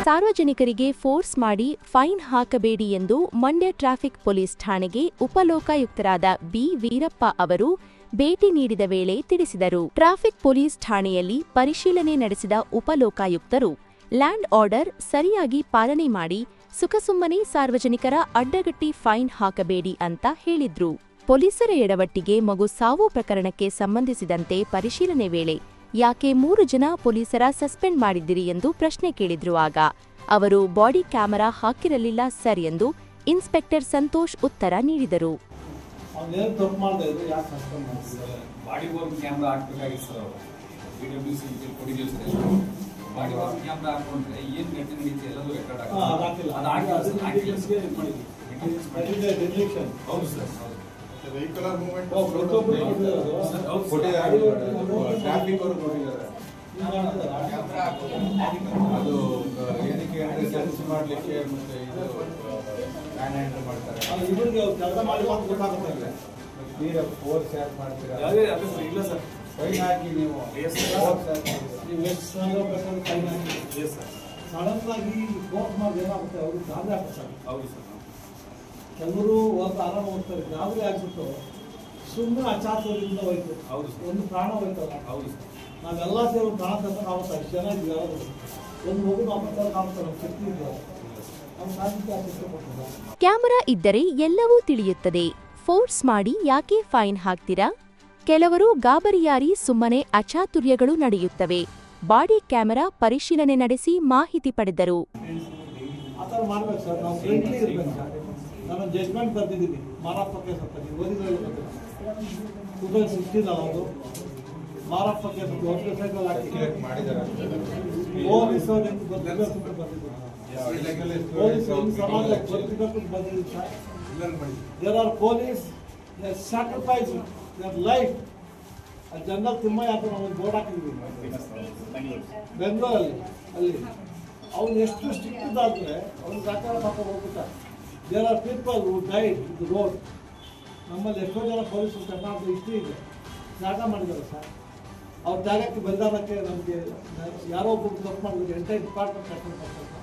ಸಾರ್ವಜನಿಕರಿಗೆ ಫೋರ್ಸ್ ಮಾಡಿ ಫೈನ್ ಹಾಕಬೇಡಿ ಎಂದು ಮಂಡ್ಯ ಟ್ರಾಫಿಕ್ ಪೊಲೀಸ್ ಠಾಣೆಗೆ ಉಪಲೋಕಾಯುಕ್ತರಾದ ಬಿ ವೀರಪ್ಪ ಅವರು ಭೇಟಿ ನೀಡಿದ ವೇಳೆ ತಿಳಿಸಿದರು. ಟ್ರಾಫಿಕ್ ಪೊಲೀಸ್ ಠಾಣೆಯಲ್ಲಿ ಪರಿಶೀಲನೆ ನಡೆಸಿದ ಉಪಲೋಕಾಯುಕ್ತರು ಲ್ಯಾಂಡ್ ಆರ್ಡರ್ ಸರಿಯಾಗಿ ಪಾಲನೆ ಮಾಡಿ ಸುಖಸುಮ್ಮನೆ ಸಾರ್ವಜನಿಕರ ಅಡ್ಡಗಟ್ಟಿ ಫೈನ್ ಹಾಕಬೇಡಿ ಅಂತ ಹೇಳಿದ್ರು. ಪೊಲೀಸರ ಎಡವಟ್ಟಿಗೆ ಮಗು ಸಾವು ಪ್ರಕರಣಕ್ಕೆ ಸಂಬಂಧಿಸಿದಂತೆ ಪರಿಶೀಲನೆ ವೇಳೆ ಯಾಕೆ 3 ಜನ ಪೊಲೀಸರ ಸಸ್ಪೆಂಡ್ ಮಾಡಿದ್ದೀರಿ ಎಂದು ಪ್ರಶ್ನೆ ಕೇಳಿದ್ರು. ಆಗ ಅವರು ಬಾಡಿ ಕ್ಯಾಮೆರಾ ಹಾಕಿರಲಿಲ್ಲ ಸರ್ ಎಂದು ಇನ್ಸ್ಪೆಕ್ಟರ್ ಸಂತೋಷ್ ಉತ್ತರ ನೀಡಿದರು. vehicular movement traffic ಅದು ಏನಕ್ಕೆ ಅಂದ್ರೆ ಸೆನ್ಸ್ ಮಾಡಲಿಕ್ಕೆ ಮತ್ತೆ ಇದು ಪ್ಲಾನ್ ಹ್ಯಾಂಡಲ್ ಮಾಡ್ತಾರೆ ಇವರಿಗೆ ಕೆಲಸ ಮಾಡಿ ಗೊತ್ತಾಗುತ್ತೆ ತೀರಾ ಫೋರ್ಸ್ ಯಾಕೆ ಮಾಡ್ತೀರಾ ಇಲ್ಲ ಸರ್ ಫೈನ್ ಹಾಕಿ ನೀವು ನೀವು ಎಷ್ಟು ಪ್ರಕಾರ ಫೈನ್ ಹಾಕಿ ಸಡನ್ ಆಗಿ ಫೋರ್ಸ್ ಮಾಡಿ ಏನಾಗುತ್ತೆ ಅವ್ರಿಗೆ ಗಾಬರಿ ಆಗ್ತದೆ. ಹೌದು ಸರ್, ಕೆಲವರು ಒಂದು ಆರಾಮ ಹೋಗ್ತಾರೆ, ಗಾಬರಿ ಆಗ್ಬಿಟ್ಟು ಸುಮ್ಮನೆ ಅಚಾತುರ್ಯದಿಂದ ಹೋಯ್ತು. ಹೌದು, ಒಂದು ಪ್ರಾಣ ಹೋಯ್ತಲ್ಲ. ಹೌದು, ನಾವೆಲ್ಲ ಸೇರಿ ಪ್ರಾಣ ತಂದ್ರೆ ನಾವು ಅಷ್ಟು ಚೆನ್ನಾಗಿ ಒಂದು ಮಗು ನಾವು ಕಾಣ್ತಾರೆ ಶಕ್ತಿ ಇದ್ದಾರೆ. ನಾವು ಸಾಧಿಸಿ ಇಷ್ಟಪಡ್ತದೆ. ಕ್ಯಾಮೆರಾ ಇದ್ದರೆ ಎಲ್ಲವೂ ತಿಳಿಯುತ್ತದೆ. ಫೋರ್ಸ್ ಮಾಡಿ ಯಾಕೆ ಫೈನ್ ಹಾಕ್ತೀರಾ? ಕೆಲವರು ಗಾಬರಿಯಾರಿ ಸುಮ್ಮನೆ ಅಚಾತುರ್ಯಗಳು ನಡೆಯುತ್ತವೆ. ಬಾಡಿ ಕ್ಯಾಮೆರಾ ಪರಿಶೀಲನೆ ನಡೆಸಿ ಮಾಹಿತಿ ಪಡೆದರು. ಆ ಥರ ಮಾಡ್ಬೇಕು ಸರ್, ನಾವು ಫ್ರೆಂಡ್ಲಿ ಇರ್ಬೇಕು ಸರ್. ನಾನು ಜಡ್ಜ್ಮೆಂಟ್ ಬರ್ತಿದ್ದೀನಿ ಮಾರಪ್ಪ ಕೇಸ್ ಅಂತ, ನೀವು ಓದಿದ್ರಲ್ಲಿ ಬರ್ತೀನಿ 2016 ಅದು ಮಾರಪ್ಪ ಕೇಸ್ ಅಂತ ಒಂದು ಸೈಕಲ್ ಹಾಕಿ ಮಾಡಿದ್ದಾರೆ. ಪೊಲೀಸ್ ಸಮಾಜ ಬಂದಿದ್ದೀನಿ sir. There are police sacrifice their life. ಅಲ್ಲಿ ಜನರಲ್ ತಿಮ್ಮಯ್ಯ ಅಂತ ನಾವು ಬೋರ್ಡ್ ಹಾಕಿದ್ದೀವಿ ಬೆಂಗಳೂರಲ್ಲಿ. ಅಲ್ಲಿ ಅವ್ನು ಎಷ್ಟು ಸ್ಟ್ರಿಕ್ಟ್ ಇದ್ದಾದ್ರೆ ಅವ್ನು ಸರ್ಕಾರ ಪಾಪ ಹೋಗ್ಬಿಟ್ಟಾರೆ. There are people who died in the road. ನಮ್ಮಲ್ಲಿ ಎಷ್ಟೋ ಜನ ಪೊಲೀಸರು ಕರ್ನಾಟಕ ಹಿಸ್ಟ್ರಿ ಇದೆ, ತ್ಯಾಗ ಮಾಡಿದ್ದಾರೆ ಸರ್. ಅವ್ರ ತ್ಯಾಗಕ್ಕೆ ಬಲಿದಾನಕ್ಕೆ ನಮಗೆ ಯಾರೋ ಒಬ್ಬರು ತಪ್ಪು ಮಾಡಿದ್ರೆ ಎಂಟೈರ್ ಡಿಪಾರ್ಟ್ಮೆಂಟ್ ಕರ್ಕೊಂಡು ಬರ್ತಾರೆ.